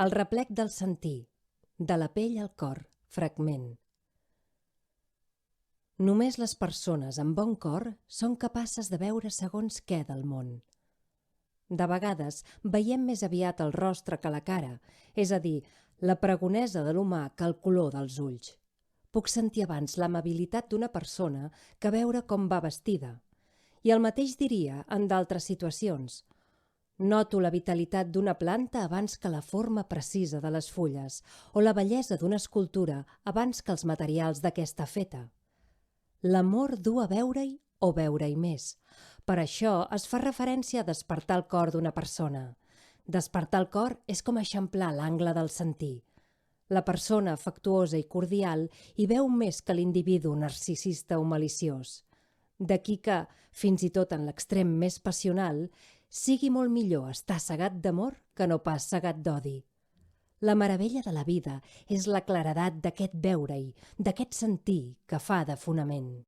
El replec del sentir, de la pell al cor, fragment. Només les persones amb bon cor són capaces de veure segons què del món. De vegades veiem més aviat el rostre que la cara, és a dir, la pregonesa de l'humà que el color dels ulls. Puc sentir abans l'amabilitat d'una persona que veure com va vestida. I el mateix diria en d'altres situacions. Noto la vitalitat d'una planta abans que la forma precisa de les fulles o la bellesa d'una escultura abans que els materials d'aquesta feta. L'amor du a veure-hi o veure-hi més. Per això es fa referència a despertar el cor d'una persona. Despertar el cor és com eixamplar l'angle del sentir. La persona afectuosa i cordial hi veu més que l'individu narcisista o maliciós. D'aquí que, fins i tot en l'extrem més passional, sigui molt millor estar cegat d'amor que no pas cegat d'odi. La meravella de la vida és la claredat d'aquest veure-hi, d'aquest sentir que fa de fonament.